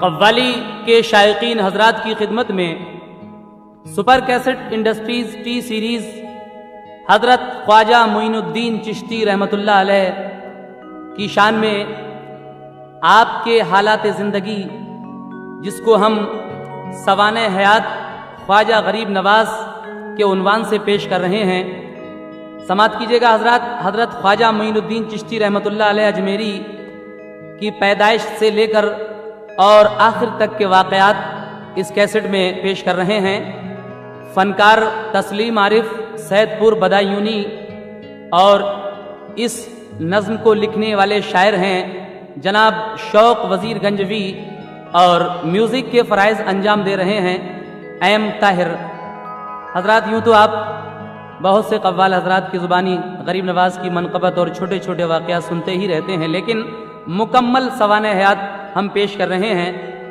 कव्वाली के शायकीन हजरात की खिदमत में super cassette industries T series हजरत ख्वाजा मोइनुद्दीन चिश्ती रहमतुल्लाह अलैह की शान में आपके हालात ज़िंदगी, जिसको हम सवाने हयात ख्वाजा गरीब नवाज के उन्वान से पेश कर रहे हैं। समात कीजिएगा हजरत ख्वाजा मोइनुद्दीन चिश्ती रहमतुल्लाह अलैह अजमेरी की पैदाइश से लेकर और आखिर तक के वाक़यात इस कैसेट में पेश कर रहे हैं। फनकार तस्लीम आरिफ सैदपुर बदायूनी और इस नज़्म को लिखने वाले शायर हैं जनाब शौक वज़ीर गंजवी और म्यूज़िक के फ़राइज़ अंजाम दे रहे हैं एम ताहिर। हजरात, यूँ तो आप बहुत से कव्वाल हजरात की ज़ुबानी गरीब नवाज की मनक़बत और छोटे छोटे वाक़यात सुनते ही रहते हैं, लेकिन मुकम्मल सवाने हयात हम पेश कर रहे हैं।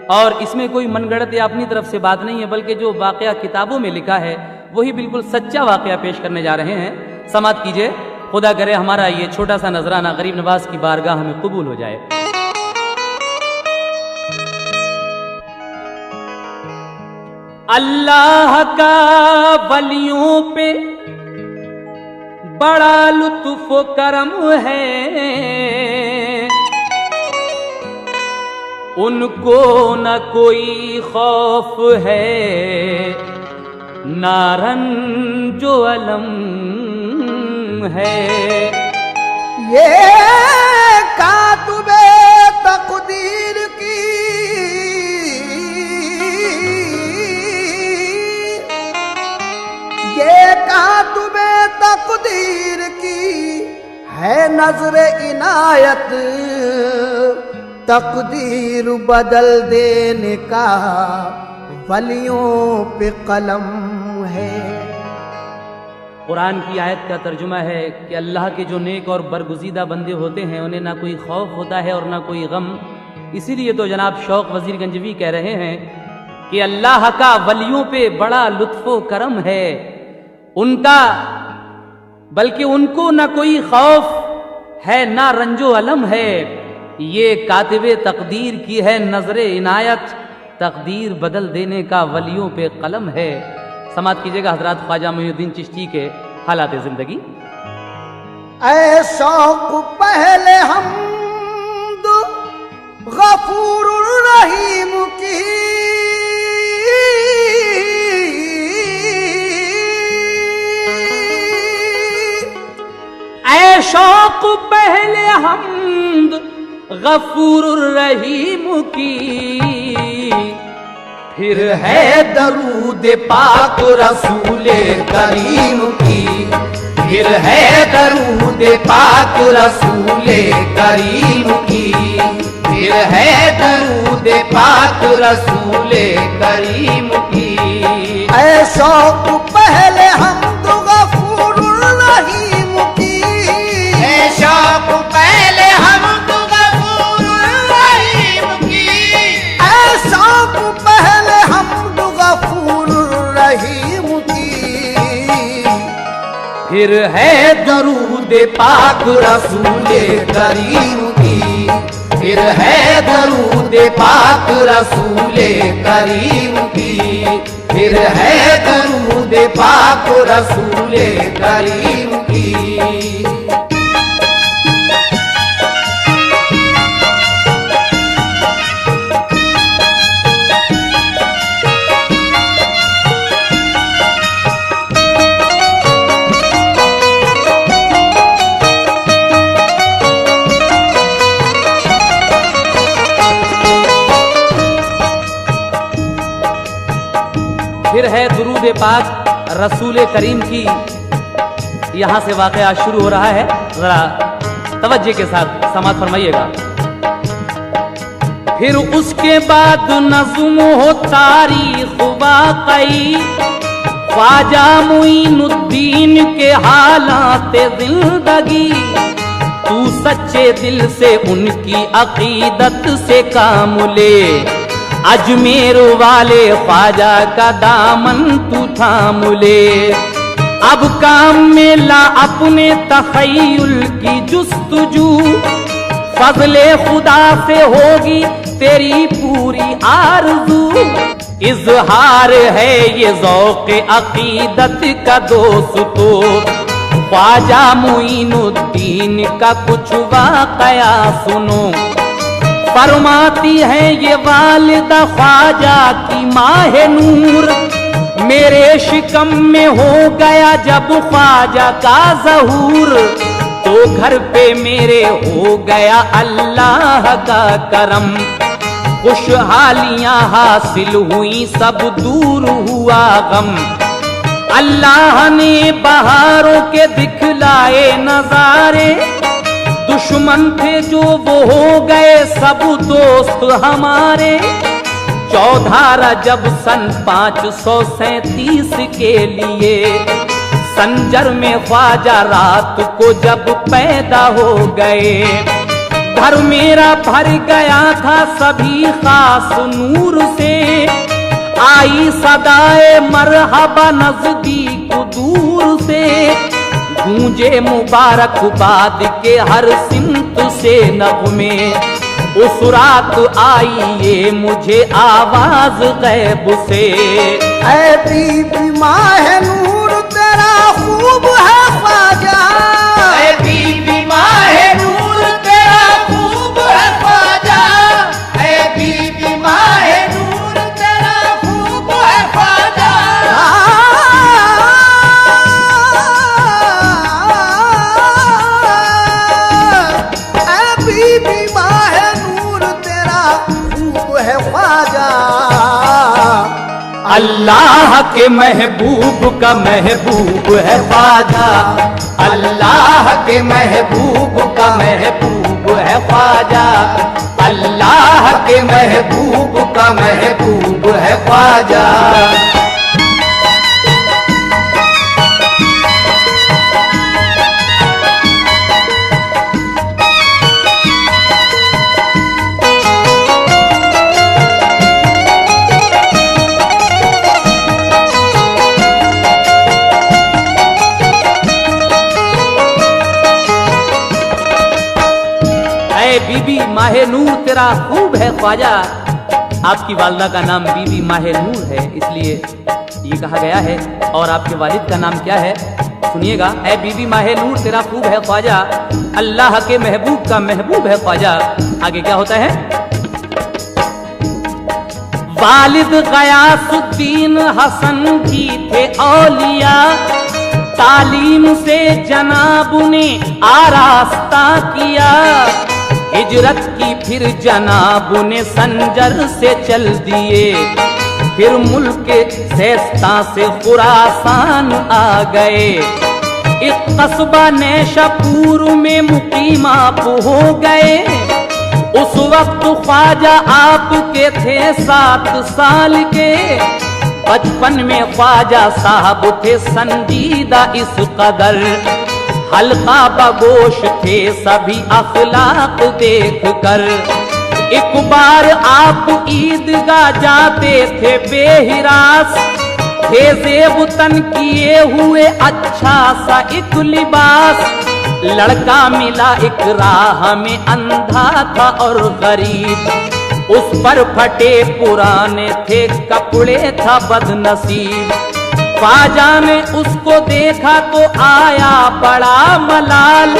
और इसमें कोई मनगढ़ंत या अपनी तरफ से बात नहीं है, बल्कि जो वाक़या किताबों में लिखा है वही बिल्कुल सच्चा वाक़या पेश करने जा रहे हैं। समात कीजिए, खुदा करे हमारा ये छोटा सा नजराना गरीब नवाज की बारगाह में कबूल हो जाए। अल्लाह का वलियों पे बड़ा लुत्फ करम है, उनको न कोई खौफ है ना रंजो अलम है। ये कातुबे तकदीर की कातुबे तकदीर की है नजर इनायत, तकदीर बदल देने का वलियों पे कलम है। कुरान की आयत का तर्जुमा है कि अल्लाह के जो नेक और बरगुज़ीदा बंदे होते हैं उन्हें ना कोई खौफ होता है और ना कोई गम। इसीलिए तो जनाब शौक वज़ीर गंजवी कह रहे हैं कि अल्लाह का वलियों पे बड़ा लुत्फ़ो करम है, उनका बल्कि उनको ना कोई खौफ है ना रंजो अलम है। ये कातिबे तकदीर की है नजर इनायत, तकदीर बदल देने का वलियों पे कलम है। समात कीजिएगा हजरात ख्वाजा मोइनुद्दीन चिश्ती के हालात ज़िंदगी। ऐ शौक पहले हम्द गफूरुर रहीम की, ऐ शौक पहले हम्द गफूरुर रहीम की, फिर है दरूद पाक रसूले करीम की, फिर है दरूद पाक रसूले करीम की, फिर है दरूद पाक रसूले करीम की। ऐ शौक पहले हम तो गफूरुर रहीम की, ऐ शौक पहले हम तो गफूरुर रहीम की, ऐ शौक पहले हम तो गफूरुर रहीम की, फिर है दरूद पाक रसूले करीम की, फिर है दरूद पाक रसूले करीम की, फिर है दरूद पाक रसूले करीम की। फिर है दुरूद पाक रसूल करीम की। यहाँ से वाक़या शुरू हो रहा है, जरा तवज्जो के साथ समात फरमाइएगा। फिर उसके बाद नज़्म हो तारीख़ वाक़ई, ख्वाजा मोइनुद्दीन के हालात ज़िंदगी। तू सच्चे दिल से उनकी अक़ीदत से काम ले, अजमेर वाले ख्वाजा का दामन तू थाम ले। अब काम में ला अपने तख़य्युल की जुस्तजू, फजले खुदा से होगी तेरी पूरी आरज़ू। इजहार है ये ज़ौक़े अक़ीदत का दोस्तो, ख्वाजा मुईनुद्दीन का कुछ वाक़या सुनो। फरमाती है ये वालिदा ख्वाजा की माहे नूर, मेरे शिकम में हो गया जब ख्वाजा का ज़हूर, तो घर पे मेरे हो गया अल्लाह का करम। खुशहालियां हासिल हुई सब दूर हुआ गम, अल्लाह ने बहारों के दिखलाए नजारे। दुश्मन थे जो वो हो गए सब दोस्त हमारे। 14 रजब सन 537 के लिए संजर में ख्वाजा रात को जब पैदा हो गए। घर मेरा भर गया था सभी खास नूर से, आई सदाए मरहबा नजदीक दूर से। गूंजे मुबारकबाद के हर सिमत से नग़्मे, उस रात आई ये मुझे आवाज गैब से। ऐ बीबी माहे नूर तेरा खूब है ख्वाजा, ऐ बीबी माहे नूर तेरा खूब है ख्वाजा, ऐ बीबी माहे नूर तेरा खूब है ख्वाजा। ऐ बीबी माहे नूर तेरा खूब है ख्वाजा। अल्लाह के महबूब का महबूब है ख्वाजा, अल्लाह के महबूब का महबूब है ख्वाजा, अल्लाह के महबूब का महबूब है ख्वाजा। बीबी माहे नूर तेरा खूब है ख्वाजा। आपकी वालिदा का नाम बीबी माहे नूर है, इसलिए ये कहा गया है। और आपके वालिद का नाम क्या है सुनिएगा। ऐ बीबी माहे नूर तेरा खूब है ख्वाजा, अल्लाह के महबूब का महबूब है ख्वाजा। आगे क्या होता है? वालिद गयासुद्दीन हसन जी थे औलिया, तालीम से जनाब ने आरास्ता किया। हिजरत की फिर जनाब ने संजर से चल दिए, फिर मुल्क सेस्ता से खुरासान आ गए। एक कस्बा नैशापुर में मुकीम आप हो गए। उस वक्त ख्वाजा आपके थे 7 साल के। बचपन में ख्वाजा साहब थे संजीदा इस कदर, हल्का बगोश थे सभी अखलाक देख कर। एक बार आप ईदगाह जाते थे बेहिरास, थे ज़ेब तन किए हुए अच्छा सा एक लिबास। लड़का मिला एक राह में अंधा था और गरीब, उस पर फटे पुराने थे कपड़े था बदनसीब। ख्वाजा ने उसको देखा तो आया बड़ा मलाल,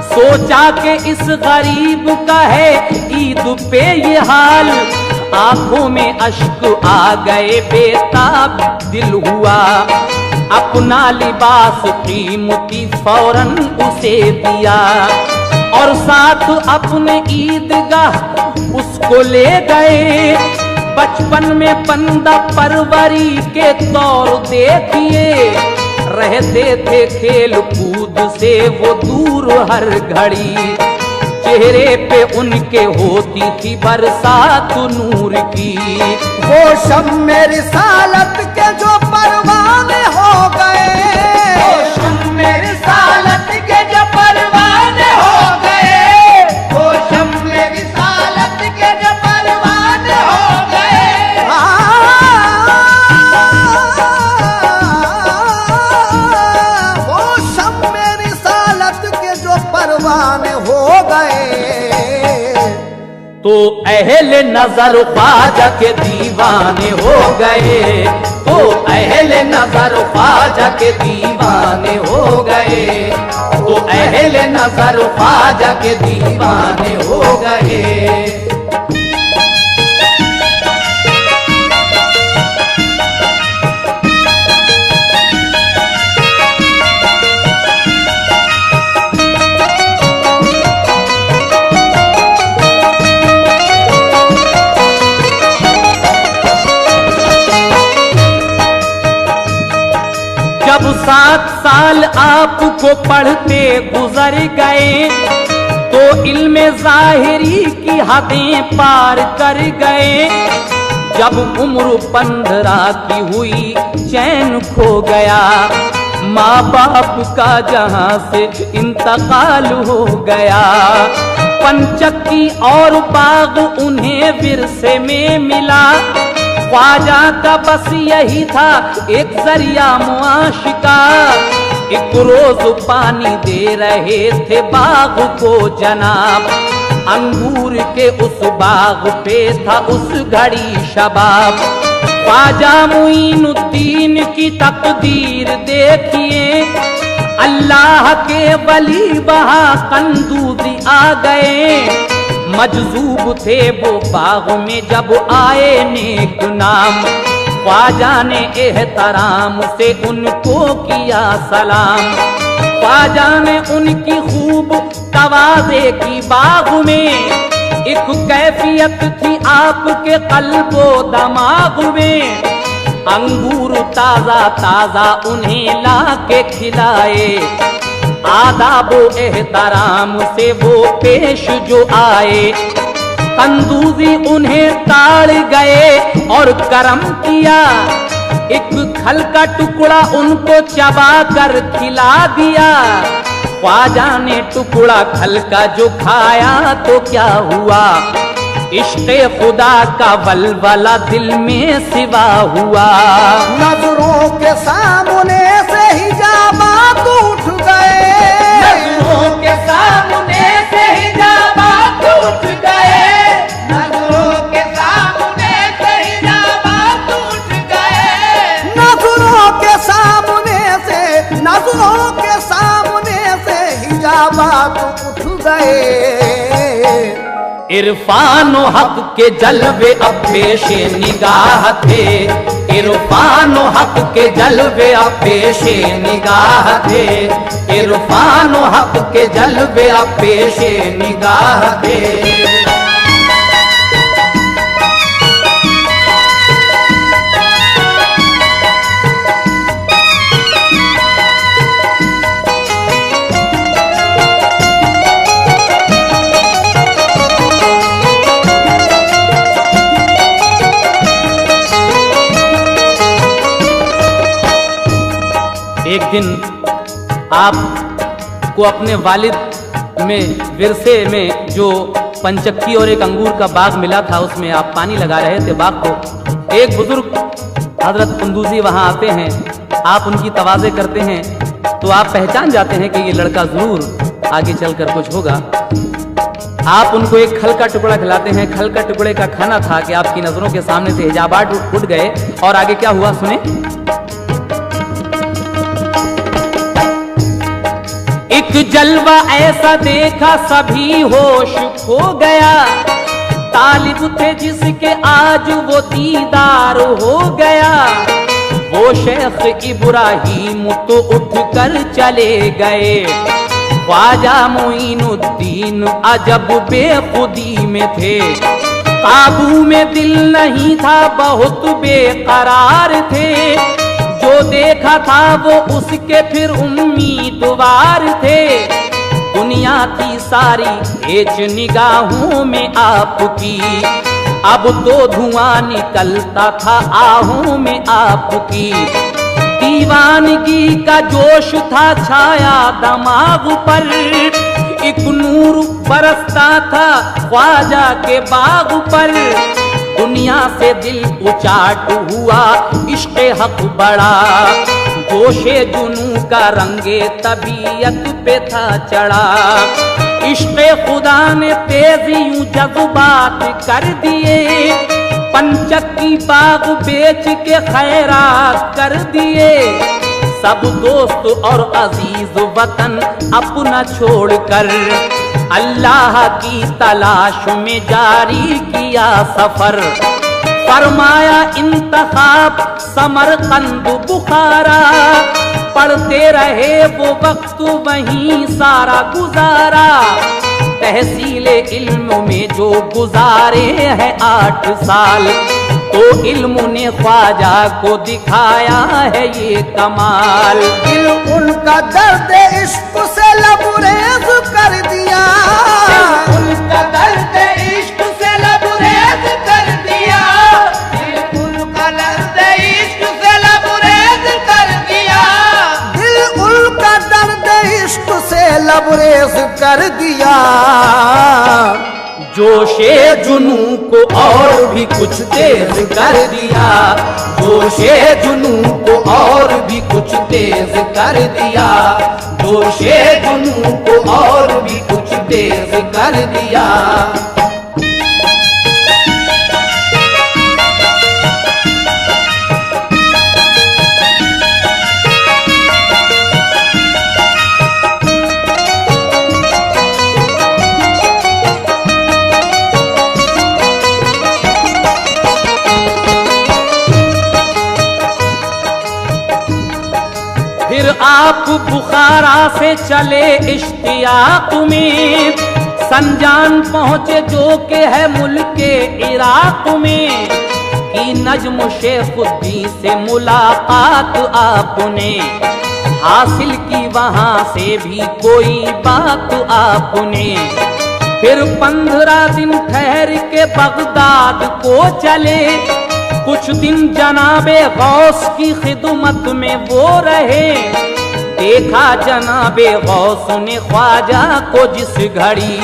सोचा कि इस गरीब का है ईद पे ये हाल। आंखों में अश्क आ गए बेताब दिल हुआ, अपना लिबास कीमती फौरन उसे दिया। और साथ अपने ईदगाह उसको ले गए। बचपन में बंदा परवरी के तौर देखिए, रहते थे खेल कूद से वो दूर हर घड़ी। चेहरे पे उनके होती थी बरसात नूर की। वो शम्मे रिसालत के जो परवाने हो गए, वो शम्मे रिसालत के जो परवाने हो गए, वो शम्मे रिसालत के जो परवाने हो गए। वो शम्मे रिसालत के जो परवाने हो गए। तो अहले नजर ख्वाजा के दीवाने हो गए, तो अहले नजर ख्वाजा के दीवाने हो गए, तो अहले नजर ख्वाजा के दीवाने हो गए। जब 7 साल आपको पढ़ते गुजर गए तो इल्म ज़ाहिरी की हदें पार कर गए। जब उम्र 15 की हुई चैन खो गया, माँ बाप का जहां से इंतकाल हो गया। पंचक्की और बाग उन्हें विरसे में मिला, ख्वाजा का बस यही था एक जरिया मुआश का। एक रोज पानी दे रहे थे बाग को जनाब, अंगूर के उस बाग पे था उस घड़ी शबाब। ख्वाजा मुईनुद्दीन की तकदीर देखिए, अल्लाह के वली वहां कंदूजी आ गए। मजजूब थे वो बाग में जब आए नेक नाम, ख्वाजा ने एहतराम से उनको किया सलाम। ख्वाजा ने उनकी खूब तवाज़े की बाग में, एक कैफियत थी आपके कल्बो दमाग में। अंगूर ताजा ताजा उन्हें ला के खिलाए, आदाबो एहतराम से वो पेश जो आए। कंदूजी उन्हें ताड़ गए और करम किया, एक खल का टुकड़ा उनको चबा कर खिला दिया। ख्वाजा ने टुकड़ा खल का जो खाया तो क्या हुआ, इश्क़े खुदा का वलवला दिल में सिवा हुआ। नजरों के सामने से हिजाबात उठ गए, नजरों के सामने से हिजाबात उठ गए, नजरों के सामने से हिजाबात उठ गए, नजरों के सामने से, नजरों के सामने से हिजाबात उठ गए। इरफान हक के जलवे अब पेशे निगाह थे, इरफान हक के जलवे अब पेशे निगाह थे, इरफान हक के जलवे अब पेशे निगाह थे। एक दिन आपको अपने वालिद में विरसे में जो पंचक्की और एक अंगूर का बाग मिला था, उसमें आप पानी लगा रहे थे बाग को। एक बुजुर्ग हजरत कंदूजी वहां आते हैं, आप उनकी तवाज़े करते हैं तो आप पहचान जाते हैं कि ये लड़का जरूर आगे चलकर कुछ होगा। आप उनको एक खल का टुकड़ा खिलाते हैं। खल का टुकड़े का खाना था कि आपकी नजरों के सामने से हिजाबात उठ गए। और आगे क्या हुआ सुने। एक जलवा ऐसा देखा सभी होश खो गया, तालिब थे जिसके आज वो दीदार हो गया। वो शेख इब्राहिम तो उठकर चले गए, ख्वाजा मुईनुद्दीन अजब बेखुदी में थे। काबू में दिल नहीं था, बहुत बेकरार थे। जो देखा था वो उसके फिर उम्मीदवार थे। दुनिया थी सारी हेच निगाहों में आपकी, अब तो धुआं निकलता था आहों में आपकी। दीवानगी का जोश था छाया दिमाग पर, एक नूर बरसता था ख्वाजा के बाग पर। दुनिया से दिल उचाट हुआ, इश्क़े हक बड़ा, जोशे जुनू का रंगे तबीयत पे था चढ़ा। इश्क़ खुदा ने तेजी यूं जज्बात कर दिए, पंचक की बाग बेच के खैरात कर दिए। सब दोस्त और अजीज वतन अपना छोड़कर अल्लाह की तलाश में जारी किया सफर। फरमाया इंतखाब समरकंद बुखारा, पढ़ते रहे वो वक्त वहीं सारा गुजारा। तहसीले इल्म में जो गुजारे हैं 8 साल, तो इल्म ने ख्वाजा को दिखाया है ये कमाल। दिल उनका दर्द इश्क से लबरेज कर दिया, उनका दर्द इश्क से लबरेज कर दिया, दिल उनका दर्द इश्क से लबरेज कर दिया, दिल उनका दर्द इश्क से लबरेज कर दिया। जोशे जुनू को और भी कुछ तेज कर दिया, जोशे जुनू को और भी कुछ तेज कर दिया, जोशे जुनू को और भी कुछ तेज कर दिया। फिर आप बुखारा से चले इश्तियाक में, संजान पहुंचे जो के है मुल्के इराक में। की नज्म शेखुद्दीन से मुलाकात आपने हासिल की, वहां से भी कोई बात आपने। फिर 15 दिन ठहर के बगदाद को चले, कुछ दिन जनाबे गौस की खिदमत में वो रहे। देखा जनाबे गौस ने ख्वाजा को जिस घड़ी,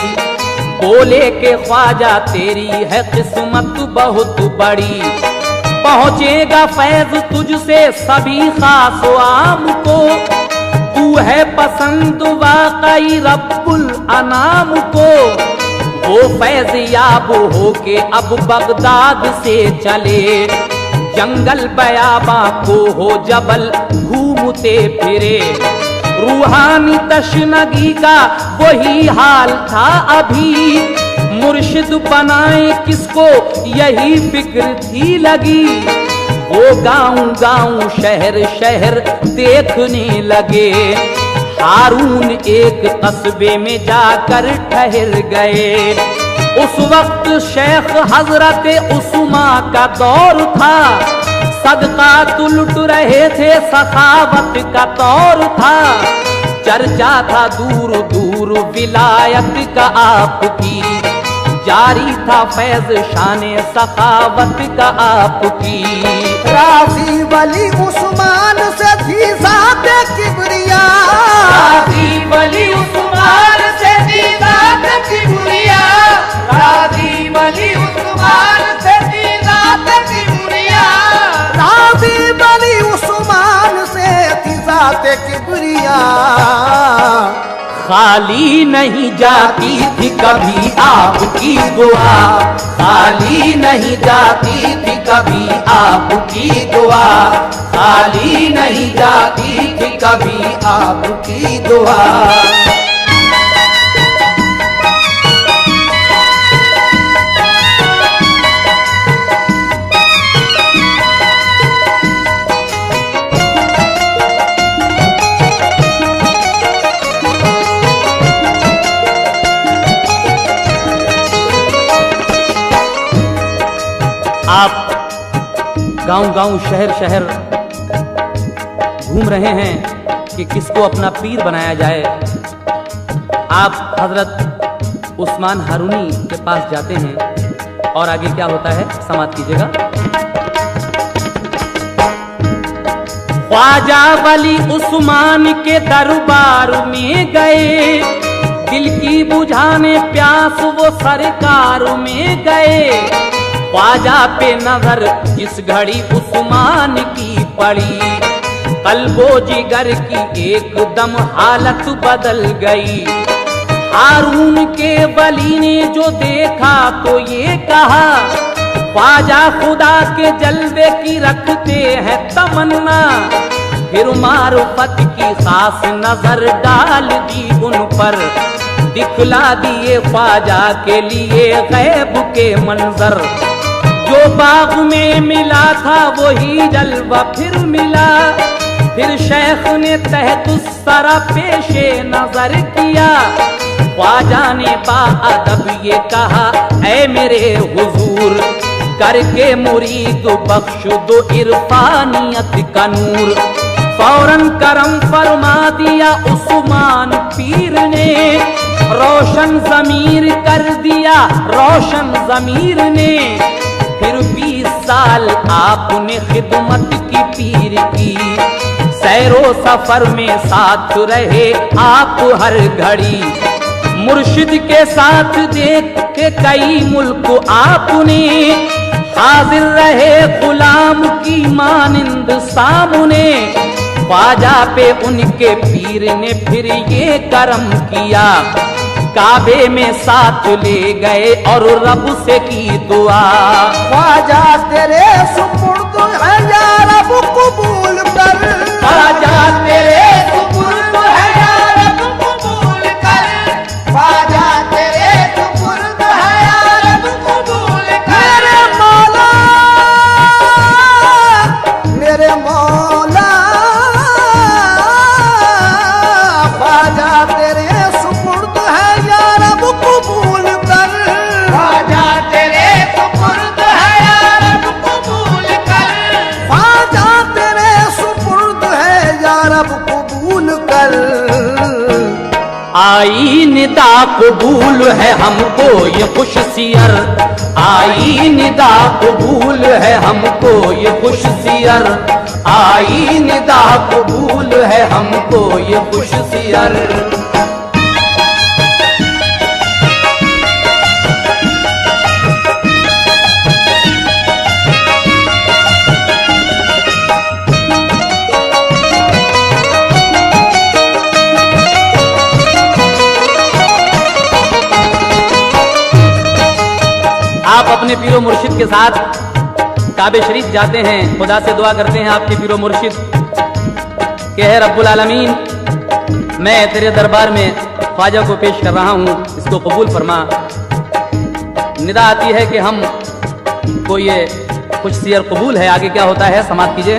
बोले के ख्वाजा तेरी है किस्मत बहुत बड़ी। पहुंचेगा फैज तुझसे सभी खास आम को, तू है पसंद वाकई रब्बुल अनाम को। वो फैज याब होके अब बगदाद से चले, जंगल बयाबा को हो जबल घूमते फिरे। रूहानी तशनगी का वही हाल था अभी, मुर्शिद बनाए किसको यही फिक्र थी लगी। वो गाँव गाँव शहर शहर देखने लगे, हारून एक कस्बे में जाकर ठहर गए। उस वक्त शेख हजरत उस्मा का दौर था, सदका लुट रहे थे, सखावत का दौर था। चर्चा था दूर दूर विलायत का आपकी, जारी था फैज शाने सखावत का आपकी। राजी वली उस्मान से थी ज़ाते किबरिया, राजी वली उस्मान से थी ज़ाते किबरिया, राजी वली उस्मान से थी ज़ाते किबरिया, राजी वली उस्मान से थी ज़ाते किबरिया। खाली नहीं जाती थी कभी आपकी दुआ, खाली नहीं जाती थी कभी आपकी दुआ, खाली नहीं जाती थी कभी आपकी दुआ। आप गांव-गांव शहर-शहर घूम रहे हैं कि किसको अपना पीर बनाया जाए। आप हजरत उस्मान हारूनी के पास जाते हैं और आगे क्या होता है समाप्त कीजिएगा। ख्वाजा वली उस्मान के दरबार में गए, दिल की बुझाने प्यास वो सरकार में गए। ख्वाजा पे नजर जिस घड़ी उस्मान की पड़ी, कल्बो जिगर की एकदम हालत बदल गई। हारून के वली ने जो देखा तो ये कहा, ख्वाजा खुदा के जलवे की रखते हैं तमन्ना। फिर मारुफत की खास नजर डाल दी उन पर, दिखला दिए ख्वाजा के लिए गैब के मंजर। जो बाग में मिला था वही जलवा फिर मिला। फिर शेख ने तहतुस सरा पेशे नजर किया। ख्वाजा ने बाअदब ये कहा, ऐ मेरे हुजूर, करके मुरीद बख्श दो इरफानियत का नूर। फौरन करम फरमा दिया उस्मान पीर ने, रोशन ज़मीर कर दिया रोशन ज़मीर ने। फिर 20 साल आपने खिदमत की पीर की, सैरो सफर में साथ रहे आप हर घड़ी। मुर्शिद के साथ देख के कई मुल्क आपने, हाजिर रहे गुलाम की मानिंद सामने। ख्वाजा पे उनके पीर ने फिर ये करम किया, काबे में साथ ले गए और रब से की दुआ। ख्वाजा तेरे सुपुर्द है या रब कबूल कर, ख्वाजा तेरे सुपुर्द है या रब कबूल कर, ख्वाजा तेरे सुपुर्द है या रब कबूल कर। मेरे मौला ख्वाजा तेरे सुपुर्द है या रब कबूल कर, ख्वाजा तेरे सुपुर्द है या रब कबूल कर, ख्वाजा तेरे सुपुर्द है या रब कबूल कर। आई निदा कबूल है हमको ये खुश सियर, आई निदा कबूल है हमको ये खुश सियर, आई निदा कबूल है हमको ये खुश सियर। आप अपने पीरो मुर्शिद के साथ काबे शरीफ जाते हैं, खुदा से दुआ करते हैं आपके पीरो मुर्शिद के है रब्बुल आलमीन, मैं तेरे दरबार में ख्वाजा को पेश कर रहा हूँ, इसको कबूल फरमा। निदा आती है कि हम को ये कुछ सियर कबूल है। आगे क्या होता है समाप्त कीजिए।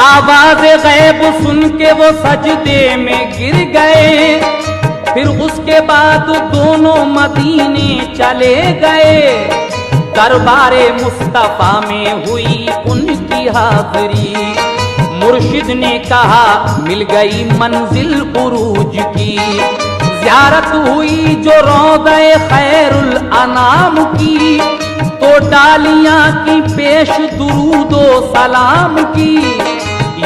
आवाज गैब सुन के वो सजदे में गिर गए, फिर उसके बाद दोनों मदीने चले गए। दरबारे मुस्तफा में हुई उनकी हाजिरी, मुर्शिद ने कहा मिल गई मंजिल उरूज की। ज़ियारत हुई जो रौज़े खैरुल अनाम की, तो डालियां की पेश दुरूदो सलाम की।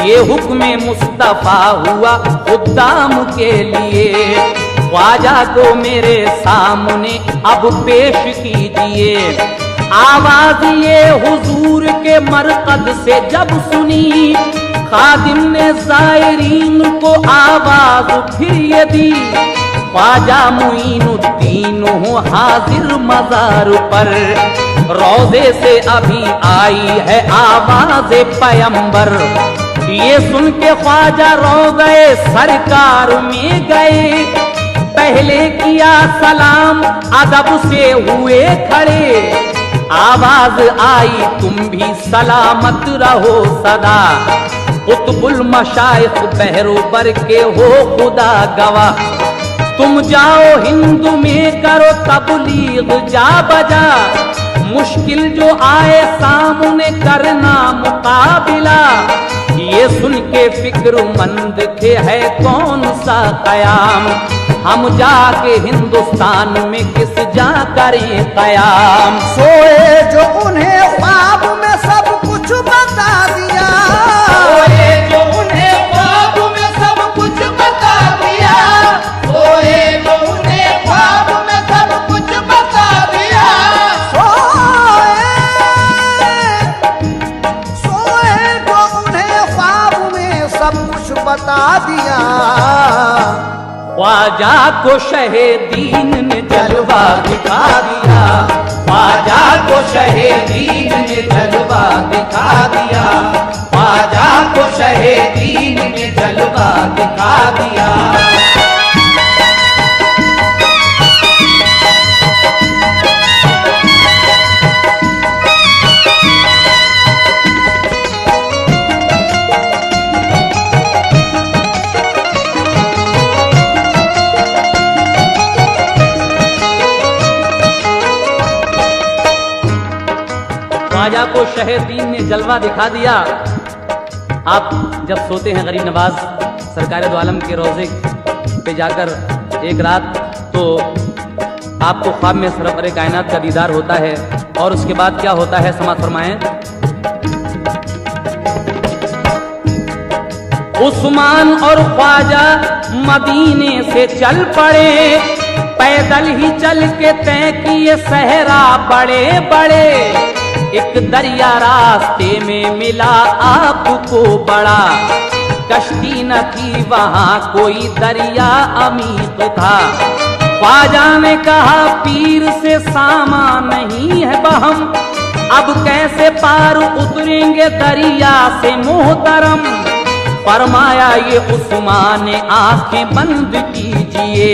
ये हुक्म मुस्तफा हुआ खुद्दाम के लिए, ख्वाजा को मेरे सामने अब पेश कीजिए। आवाज ये हुजूर के मरकद से जब सुनी, खादिम ने ज़ायरीन को आवाज फिर ये दी। ख्वाजा मुईनुद्दीन हूँ हाजिर मज़ार पर, रोज़े से अभी आई है आवाज पैगंबर। ये सुन के ख्वाजा रोज़े सरकार में गए, पहले किया सलाम अदब से हुए खड़े। आवाज आई तुम भी सलामत रहो सदा, कुतुबुल मशाइख बहरोबर के हो खुदा गवाह। तुम जाओ हिंद में करो तबलीग जा बजा, मुश्किल जो आए सामने करना मुकाबिला। ये सुन के फिक्रमंद थे है कौन सा कयाम, हम जाके हिंदुस्तान में किस जा करें कयाम। सोए जो उन्हें ख्वाब में सब कुछ बता दिया, सोए जो उन्हें ख्वाब में सब कुछ बता दिया, सोए जो उन्हें ख्वाब में सब कुछ बता दिया। सोए जो उन्हें ख्वाब में सब कुछ बता दिया। ख्वाजा को शहे दीन ने जलवा दिखा दिया, ख्वाजा को शहे दीन ने जलवा दिखा दिया, ख्वाजा को शहे दीन ने जलवा दिखा दिया। ख्वाजा को शहे दीन ने जलवा दिखा दिया। आप जब सोते हैं गरीब नवाज सरकार दो आलम के रोजे पे जाकर एक रात, तो आपको ख्वाब में सरवर कायनात का दीदार होता है, और उसके बाद क्या होता है समाज फरमाएं। उस्मान और ख्वाजा मदीने से चल पड़े, पैदल ही चल के तय किए सहरा बड़े बड़े। एक दरिया रास्ते में मिला आपको बड़ा, कश्ती न थी वहां कोई दरिया अमीक था। ख्वाजा ने कहा पीर से सामान नहीं है बहम, अब कैसे पार उतरेंगे दरिया से मोहतरम। फरमाया ये उस्मान ने आंखें बंद कीजिए,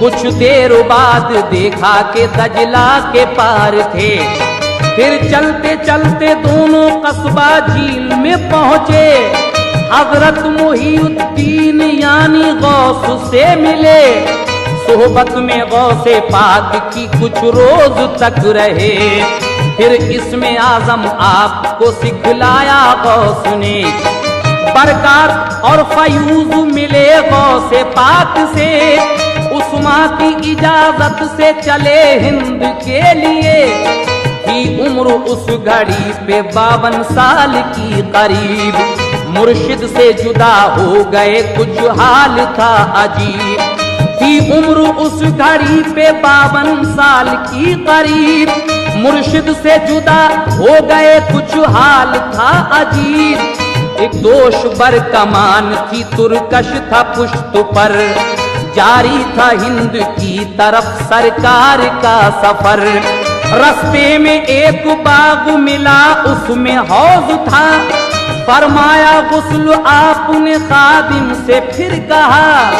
कुछ देर बाद देखा कि दजला के पार थे। फिर चलते चलते दोनों कस्बा झील में पहुंचे, हजरत मुहीउद्दीन यानी गौस से मिले। सोहबत में गौसे पाक की कुछ रोज तक रहे, फिर इसमें आजम आपको सिखलाया गौस ने। बरकत और फयूज मिले गौसे पाक से, उस्मा की इजाजत से चले हिंद के लिए। की उम्र उस घड़ी पे 52 साल की करीब, मुर्शिद से जुदा हो गए कुछ हाल था अजीब। की उम्र उस घड़ी पे 52 साल की करीब, मुर्शिद से जुदा हो गए कुछ हाल था अजीब। एक दोष बर कमान थी तुरकश था पुश्त पर, जारी था हिंद की तरफ सरकार का सफर। रास्ते में एक बाग मिला उसमें हौज था, फरमाया गुस्ल आपने खादिम से फिर कहा।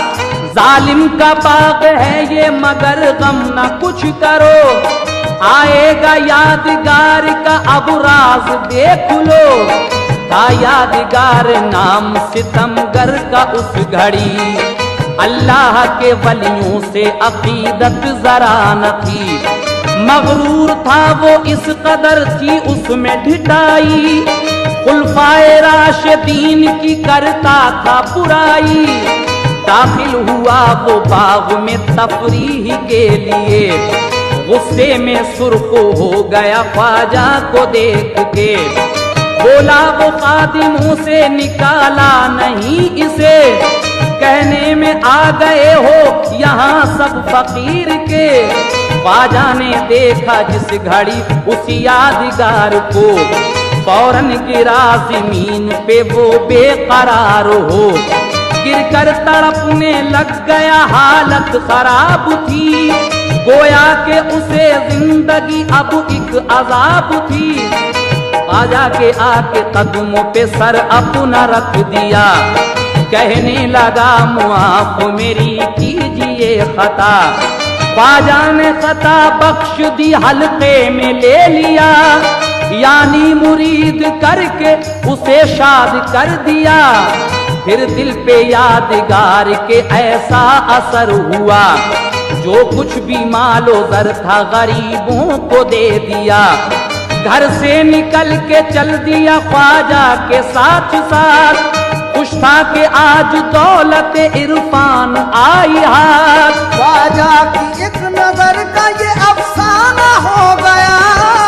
जालिम का बाग है ये मगर गम न कुछ करो, आएगा यादगार का अब राज देख लो। था यादगार नाम सितमगर का उस घड़ी, अल्लाह के वलियों से अकीदत जरा न थी। मगरूर था वो इस कदर थी उसमें ढिठाई, खुलफाए राशिदीन की करता था बुराई। दाखिल हुआ वो बाग में तफरीह के लिए, गुस्से में सुर्ख हो गया ख्वाजा को देख के। बोला वो खादिमों से निकाला नहीं इसे, कहने में आ गए हो यहाँ सब फकीर के। ख्वाजा ने देखा जिस घड़ी उस यादगार को, फौरन गिरा जमीन पे वो बेकरार हो। गिरकर तड़पने लग गया हालत खराब थी, गोया के उसे जिंदगी अब एक अजाब थी। ख्वाजा के आके कदमों पे सर अपना रख दिया, कहने लगा मुआफ मेरी कीजिए खता। ख्वाजा ने खता बख्श दी हल्के में ले लिया, यानी मुरीद करके उसे शाद कर दिया। फिर दिल पे यादगार के ऐसा असर हुआ, जो कुछ भी मालो दर था गरीबों को दे दिया। घर से निकल के चल दिया ख्वाजा के साथ साथ, खुश था कि आज दौलत इरफान आई हाथ। ख्वाजा की एक नजर का ये अफसाना हो गया,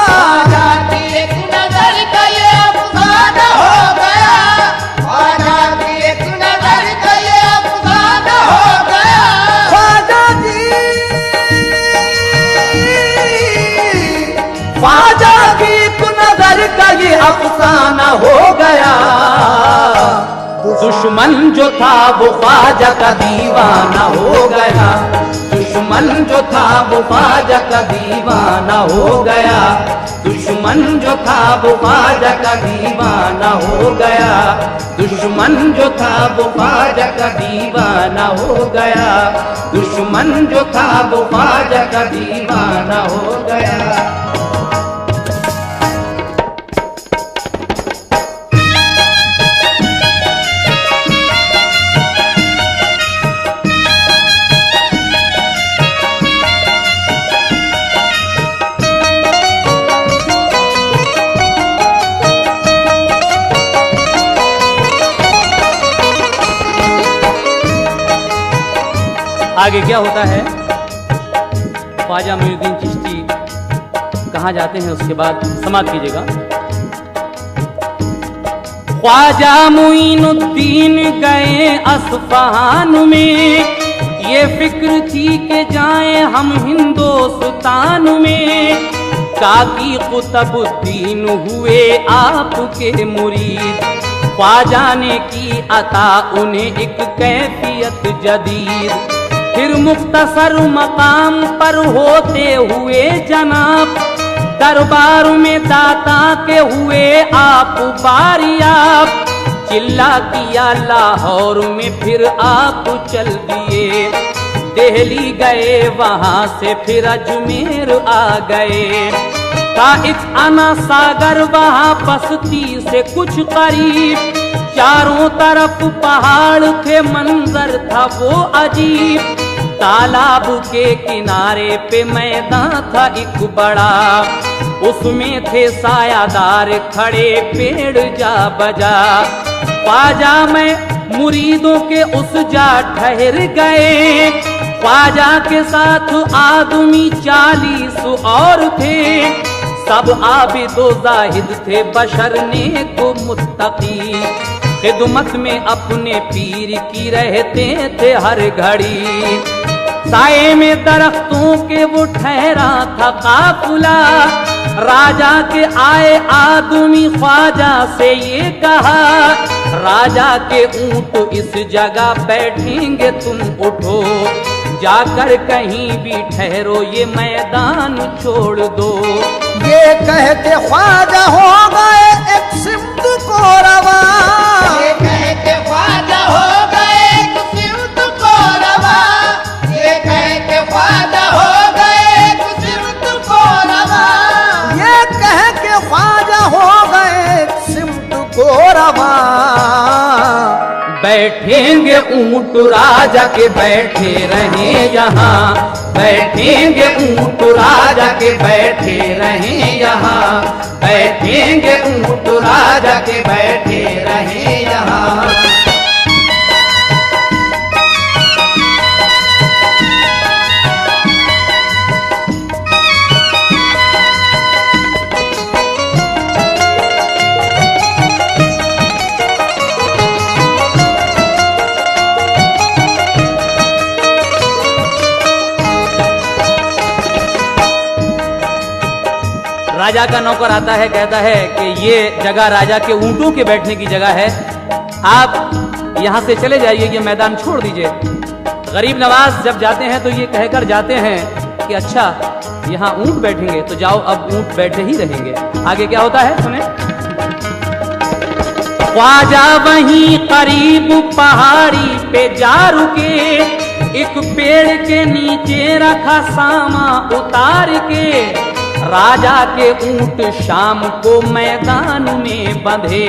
ख्वाजा की एक नजर का ये अफसाना हो गया, ख्वाजा की एक नजर का ये अफसाना हो गया। ख्वाजा की एक नजर का ये अफसाना हो गया। दुश्मन जो था वो ख्वाजा का दीवाना हो गया, दुश्मन जो था वो ख्वाजा का दीवाना हो गया, दुश्मन जो था वो ख्वाजा का दीवाना हो गया, दुश्मन जो था वो ख्वाजा का दीवाना हो गया, दुश्मन जो था वो ख्वाजा का दीवाना हो गया। आगे क्या होता है, ख्वाजा मोइनुद्दीन चिश्ती कहाँ जाते हैं उसके बाद समाप्त कीजिएगा। ख्वाजा मोइनुद्दीन गए अस्फहान में, ये फिक्र थी कि जाएं हम हिंदुस्तान में, काकी कुतुबुद्दीन हुए आपके मुरीद, ख्वाजा ने की अता उन्हें एक कैफियत जदीद, फिर मुख्तसर मकाम पर होते हुए जनाब, दरबार में दाता के हुए आप बारियाब, चिल्ला किया लाहौर में फिर आप चल दिए, दिल्ली गए वहां से फिर अजमेर आ गए, था एक आना सागर वहां बस्ती से कुछ करीब, चारों तरफ पहाड़ थे मंजर था वो अजीब, तालाब के किनारे पे मैदान था एक बड़ा, उसमें थे सायादार खड़े पेड़ जा बजा, ख्वाजा में मुरीदों के उस जा ठहर गए, ख्वाजा के साथ आदमी 40 और थे, सब आबिदो जाहिद थे बशर नेक मुत्तकी, खिदमत में अपने पीर की रहते थे हर घड़ी, साए में दरख्तों के वो ठहरा था काफिला, राजा के आए आदमी ख्वाजा से ये कहा, राजा के ऊंट इस जगह बैठेंगे तुम उठो, जाकर कहीं भी ठहरो ये मैदान छोड़ दो, ये कह के ख्वाजा हो गए एक सिमत को रवा, ये कह के ख्वाजा हो गए एक सिमत को रवा, ये कह के ख्वाजा हो गए एक सिमत को रवा, ये कह के ख्वाजा हो गए एक सिमत को रवा, बैठेंगे ऊंट राजा के बैठे रहे यहाँ, बैठेंगे ऊंट राजा के बैठे रहे यहाँ, बैठेंगे ऊंट राजा के बैठे रहे यहाँ। राजा का नौकर आता है, कहता है कि ये जगह राजा के ऊंटों के बैठने की जगह है, आप यहाँ से चले जाइए, ये मैदान छोड़ दीजिए। गरीब नवाज जब जाते हैं तो ये कहकर जाते हैं कि अच्छा यहाँ ऊंट बैठेंगे, तो जाओ अब ऊंट बैठे ही रहेंगे। आगे क्या होता है सुने। ख्वाजा वहीं करीब पहाड़ी पे जा रुके, एक पेड़ के नीचे रखा सामा उतार के, राजा के ऊंट शाम को मैदान में बंधे,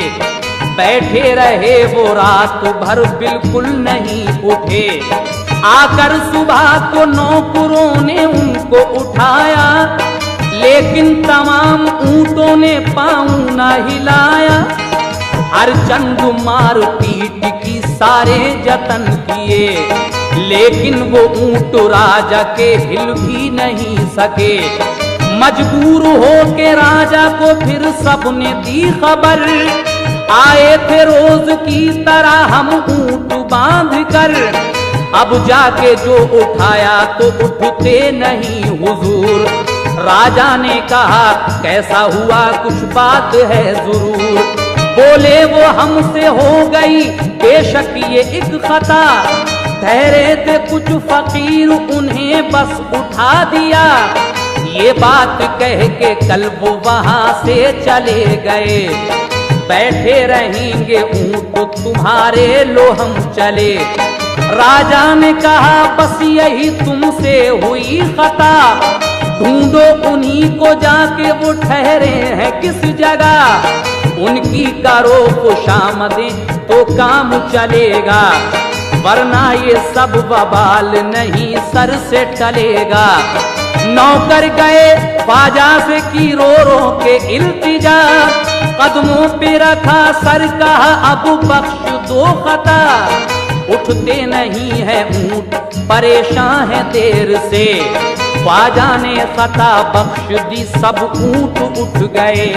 बैठे रहे वो रात भर बिल्कुल नहीं उठे, आकर सुबह को नौकरों ने उनको उठाया, लेकिन तमाम ऊंटों ने पाँव न हिलाया, हर चंद मार पीट की सारे जतन किए, लेकिन वो ऊंट राजा के हिल भी नहीं सके। मजबूर हो के राजा को फिर सबने दी खबर, आए थे रोज की तरह हम ऊंट बांध कर, अब जाके जो उठाया तो उठते नहीं हुजूर। राजा ने कहा कैसा हुआ कुछ बात है जरूर, बोले वो हमसे हो गई बेशक ये एक खता, ठहरे थे कुछ फकीर उन्हें बस उठा दिया। ये बात कह के कल वो वहां से चले गए, बैठे रहेंगे ऊंट तुम्हारे लो हम चले। राजा ने कहा बस यही तुमसे हुई खता, ढूंढो उन्हीं को जाके वो ठहरे हैं किस जगह, उनकी करो खुशामदें तो काम चलेगा, वरना ये सब बवाल नहीं सर से टलेगा। नौकर गए ख्वाजा से की रो रो के इल्तिजा, कदमों पे रखा सर कहा अब बख्श दो खता। उठते नहीं है ऊंट परेशान है देर से, ख्वाजा ने खता बख्श दी सब ऊंट उठ गए।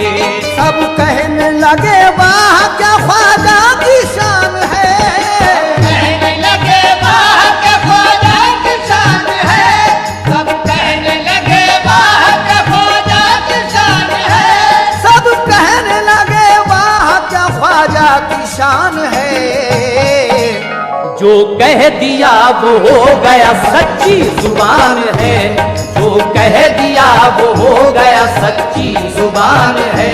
सब कहने लगे वाह क्या ख्वाजा की शान है, कहने लगे वाह क्या ख्वाजा की शान है, सब कहने लगे वाह क्या ख्वाजा की शान है, सब कहने लगे वाह क्या ख्वाजा की शान है। जो कह दिया वो हो गया सच्ची जुबान है, जो कह दिया वो हो गया सच्ची जुबान है,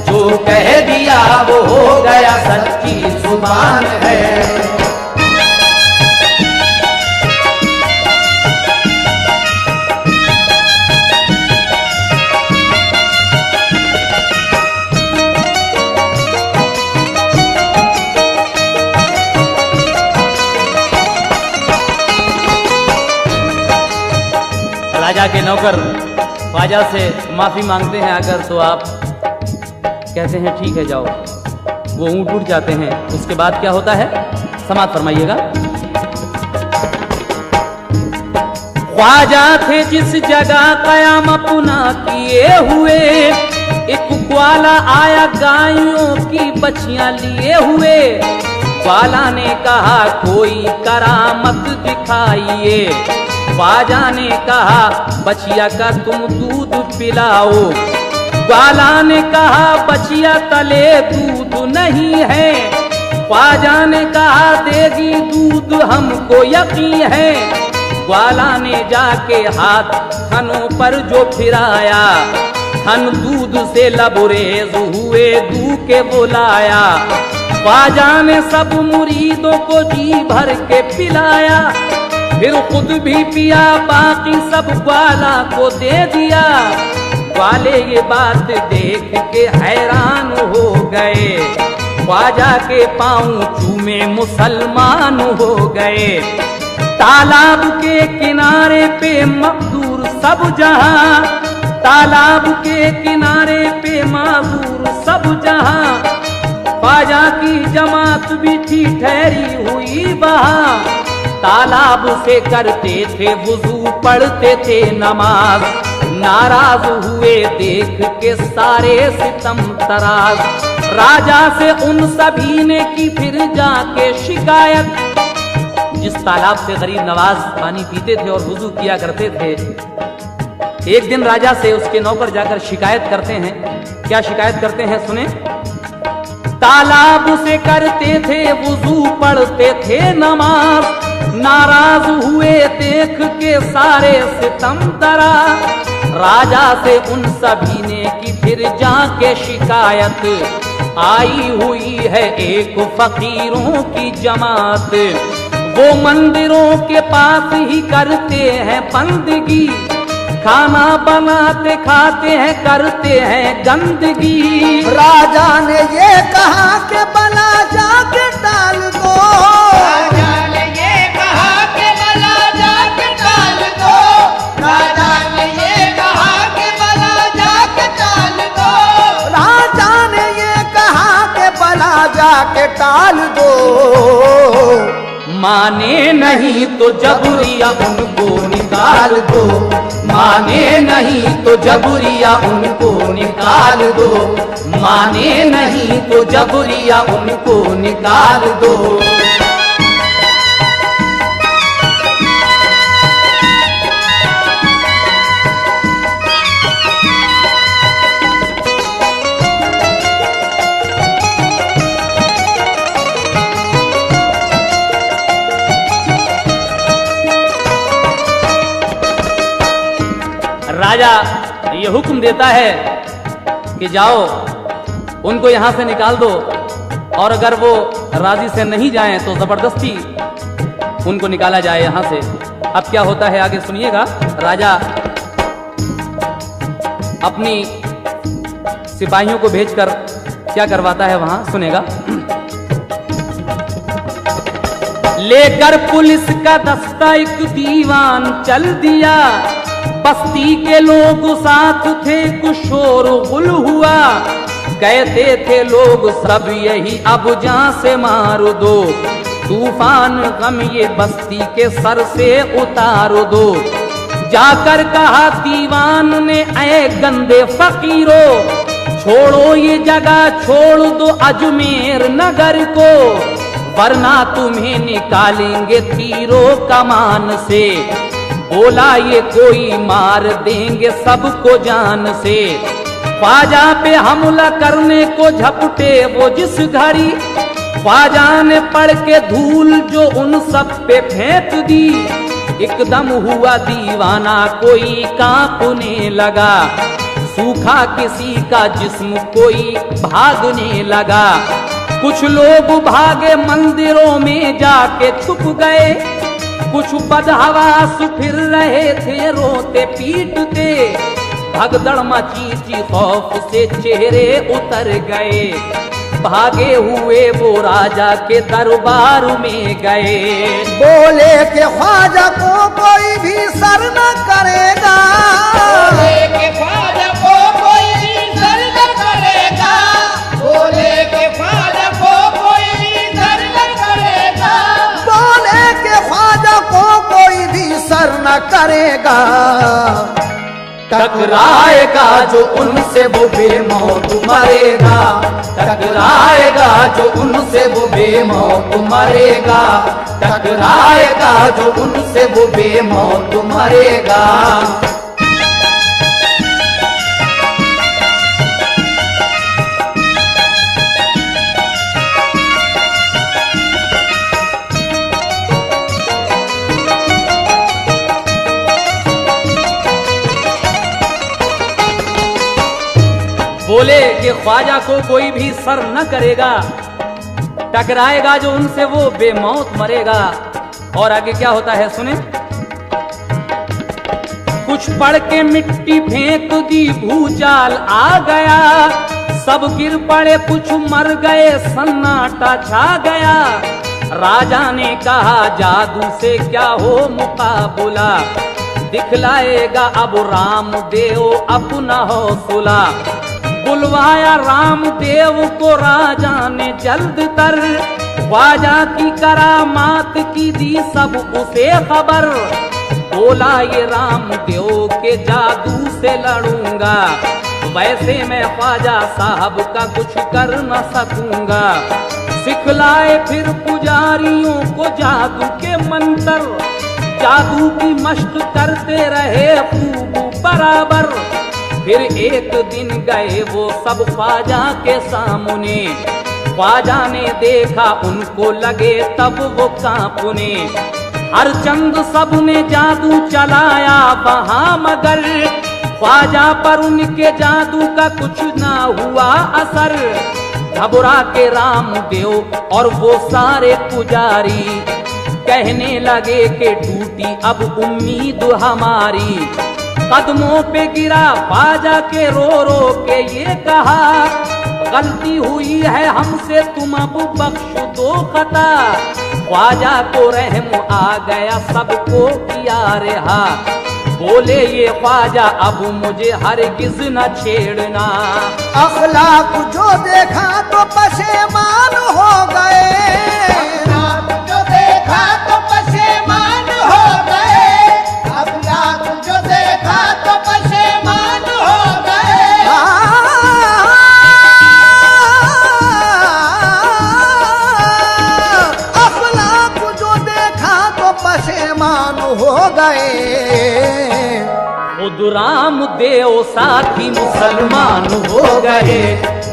जो कह दिया वो हो गया सच्ची जुबान है। राजा के नौकर ख्वाजा से माफी मांगते हैं अगर, तो आप कहते हैं ठीक है जाओ, वो ऊंट उठ जाते हैं। उसके बाद क्या होता है समाप्त फरमाइएगा। ख्वाजा थे जिस जगह कयाम पुना किए हुए, एक ग्वाला आया गायों की बछियां लिए हुए। ग्वाला ने कहा कोई करामत दिखाइए, ख्वाजा ने कहा बछिया का तुम दूध पिलाओ। ग्वाला ने कहा बछिया तले दूध नहीं है, ख्वाजा ने कहा देगी दूध हमको यकीन है। ग्वाला ने जाके हाथ थनों पर जो फिराया, थन दूध से लबरेज हुए दूह के बुलाया। ख्वाजा ने सब मुरीदों को जी भर के पिलाया, फिर खुद भी पिया बाकी सब ग्वाला को दे दिया। ग्वाले ये बात देख के हैरान हो गए, ख्वाजा के पांव चूमे मुसलमान हो गए। तालाब के किनारे पे मजदूर सब जहां, तालाब के किनारे पे मजदूर सब जहां। ख्वाजा की जमात भी थी ठहरी हुई वहां, तालाब से करते थे वुजू पढ़ते थे नमाज। नाराज हुए देख के सारे सितम तराज, राजा से उन सभी ने की फिर जाके शिकायत। जिस तालाब से गरीब नवाज पानी पीते थे और वुजू किया करते थे, एक दिन राजा से उसके नौकर जाकर शिकायत करते हैं। क्या शिकायत करते हैं सुने। तालाब से करते थे वुजू पढ़ते थे नमाज, नाराज हुए देख के सारे सितम तरा। राजा से उन सभी ने की फिर जाके शिकायत, आई हुई है एक फकीरों की जमात। वो मंदिरों के पास ही करते हैं बंदगी, खाना बनाते खाते हैं करते हैं गंदगी। राजा ने ये कहा कि बला जाके टाल दो, राजा ने ये कहा कि बला जाके टाल दो, राजा ने ये कहा कि बला जाके टाल दो, राजा ने ये कहा कि बला जाके टाल दो। माने नहीं तो जबरिया उनको निकाल दो, माने नहीं तो जबरिया उनको निकाल दो, माने नहीं तो जबरिया उनको निकाल दो। राजा ये हुक्म देता है कि जाओ उनको यहां से निकाल दो, और अगर वो राजी से नहीं जाएं तो जबरदस्ती उनको निकाला जाए यहां से। अब क्या होता है आगे सुनिएगा। राजा अपनी सिपाहियों को भेजकर क्या करवाता है वहां, सुनेगा। लेकर पुलिस का दस्ता एक दीवान चल दिया, बस्ती के लोग साथ थे, कुछ शोर गुल हुआ। कहते थे लोग सब यही अब जान से मार दो, तूफान गम ये बस्ती के सर से उतार दो। जाकर कहा दीवान ने, ऐ गंदे फकीरों, छोड़ो ये जगह, छोड़ दो अजमेर नगर को, वरना तुम्हें निकालेंगे तीरों कमान से। बोला ये कोई मार देंगे सबको जान से। ख्वाजा पे हमला करने को झपटे वो जिस घड़ी, ख्वाजा ने पड़ के धूल जो उन सब पे फेंक दी। एकदम हुआ दीवाना कोई कांपने लगा, सूखा किसी का जिस्म कोई भागने लगा। कुछ लोग भागे मंदिरों में जाके छुप गए, कुछ बदहवास फिर रहे थे रोते पीटते। भगदड़ मची थी खौफ से चेहरे उतर गए, भागे हुए वो राजा के दरबार में गए। बोले कि ख्वाजा को कोई भी सर न करेगा, बोले कि ख्वाजा को कोई भी सर न करेगा, बोले कि ख्वाजा को कोई भी सर न करेगा, बोले कि ख्वाजा को कोई भी सर न करेगा। टकराएगा जो उनसे वो बेमौत मरेगा, टकराएगा जो उनसे वो बेमौत मरेगा, टकराएगा जो उनसे वो बेमौत मरेगा। बोले कि ख्वाजा को कोई भी सर न करेगा, टकराएगा जो उनसे वो बेमौत मरेगा। और आगे क्या होता है सुने। कुछ पड़ के मिट्टी फेंक दी, भूचाल आ गया, सब गिर पड़े कुछ मर गए, सन्नाटा छा गया। राजा ने कहा जादू से क्या हो मुकाबला, दिखलाएगा अब रामदेव अपना हौसला। बुलवाया रामदेव को राजा ने जल्द तर, ख्वाजा की करामात की दी सब उसे खबर। बोला ये रामदेव के जादू से लड़ूंगा, वैसे मैं ख्वाजा साहब का कुछ कर न सकूंगा। सिखलाए फिर पुजारियों को जादू के मंत्र, जादू की मश्क करते रहे खूब बराबर। फिर एक दिन गए वो सब ख्वाजा के सामने, ख्वाजा ने देखा उनको लगे तब वो कांपने। हर चंद सब ने जादू चलाया वहां मगर, ख्वाजा पर उनके जादू का कुछ ना हुआ असर। घबरा के रामदेव और वो सारे पुजारी, कहने लगे कि टूटी अब उम्मीद हमारी। कदमों पे गिरा ख्वाजा के रो रो के ये कहा, गलती हुई है हमसे तुम अब बख्श दो खता। ख्वाजा को रहम आ गया सबको किया रहा, बोले ये ख्वाजा अब मुझे हरगिज न छेड़ना। अखलाक जो देखा तो पशेमान हो गए, अखलाक जो देखा तो पशेमान हो गए, अखलाक जो देखा तो पशेमान हो गए। अखलाक जो देखा तो पशेमान हो गए। खुद रामदेव साथी मुसलमान हो गए,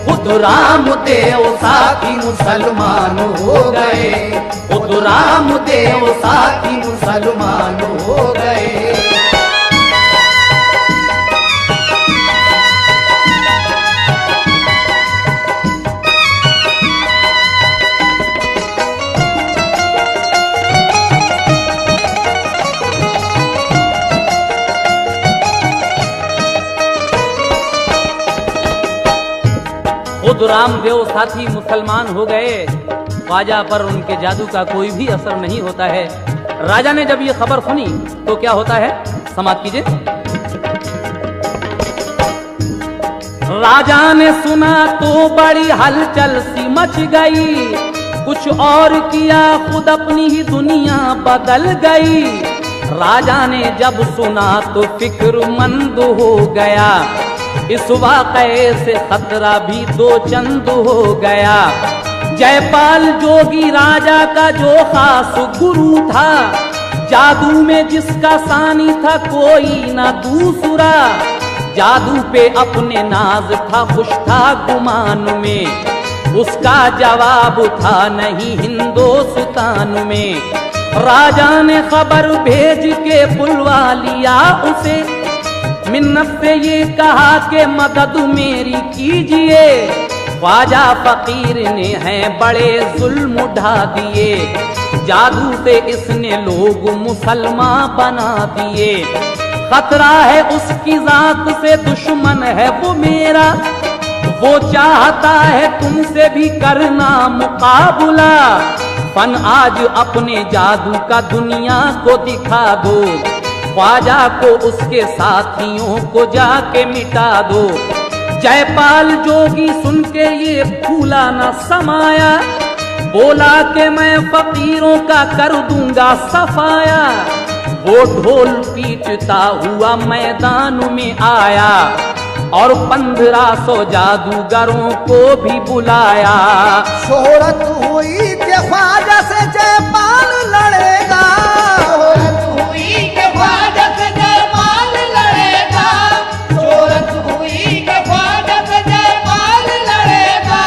खुद रामदेव साथी मुसलमान हो गए, खुद रामदेव साथी मुसलमान हो गए। खुद रामदेव साथी मुसलमान हो गए, ख्वाजा पर उनके जादू का कोई भी असर नहीं होता है। राजा ने जब ये खबर सुनी तो क्या होता है, समाप्त कीजिए। राजा ने सुना तो बड़ी हलचल सी मच गई, कुछ और किया खुद अपनी ही दुनिया बदल गई। राजा ने जब सुना तो फिक्रमंद हो गया, इस वाक़ये से खतरा भी दो चंद हो गया। जयपाल जोगी राजा का जो खास गुरु था, जादू में जिसका सानी था कोई ना दूसरा। जादू पे अपने नाज था, खुश था गुमान में, उसका जवाब था नहीं हिंदुस्तान में। राजा ने खबर भेज के बुलवा लिया उसे, मिन्नत से ये कहा कि मदद मेरी कीजिए। ख्वाजा फकीर ने हैं बड़े जुल्म ढा दिए, जादू से इसने लोग मुसलमान बना दिए। खतरा है उसकी जात से, दुश्मन है वो मेरा, वो चाहता है तुमसे भी करना मुकाबला। फन आज अपने जादू का दुनिया को दिखा दो, ख्वाजा को उसके साथियों को जाके मिटा दो। जयपाल जोगी सुन के ये फूला न समाया, बोला कि मैं फकीरों का कर दूंगा सफाया। वो ढोल पीटता हुआ मैदान में आया और 1500 जादूगरों को भी बुलाया। शोहरत हुई कि ख्वाजा से जयपाल लड़ेगा, शोहरत हुई कि ख्वाजा से जयपाल लड़ेगा, शोहरत हुई कि ख्वाजा से जयपाल लड़ेगा,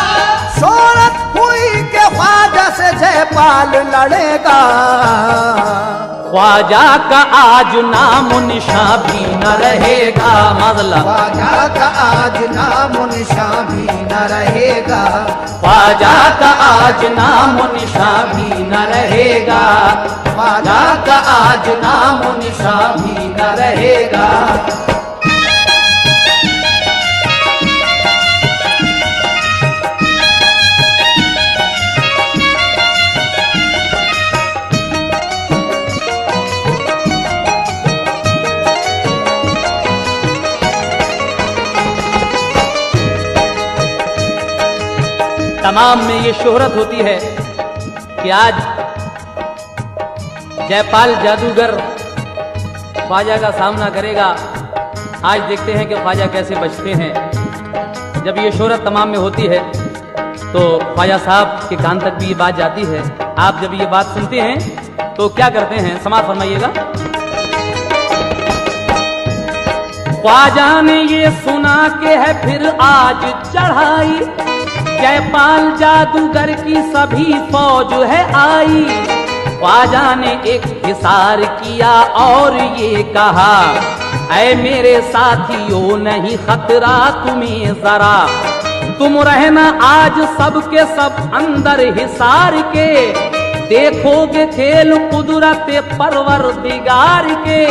शोहरत हुई कि ख्वाजा से जयपाल लड़ेगा। ख्वाजा का आज नाम निशान भी न रहेगा, मतलब ख्वाजा का आज नाम निशान भी न रहेगा, ख्वाजा का आज नाम निशान भी न रहेगा, ख्वाजा का आज नाम निशान भी न रहेगा। तमाम में ये शोहरत होती है कि आज जयपाल जादूगर ख्वाजा का सामना करेगा। आज देखते हैं कि ख्वाजा कैसे बचते हैं। जब ये शोहरत तमाम में होती है तो ख्वाजा साहब के कान तक भी ये बात जाती है। आप जब ये बात सुनते हैं तो क्या करते हैं, समाप्त फरमाइएगा। ख्वाजा ने ये सुना के है फिर आज चढ़ाई, जयपाल जादूगर की सभी फौज है आई। ख्वाजा ने एक हिसार किया और ये कहा, ऐ मेरे साथियों नहीं खतरा तुम्हें जरा, तुम रहना आज सबके सब अंदर हिसार के, देखोगे खेल कुदरत परवरदिगार के।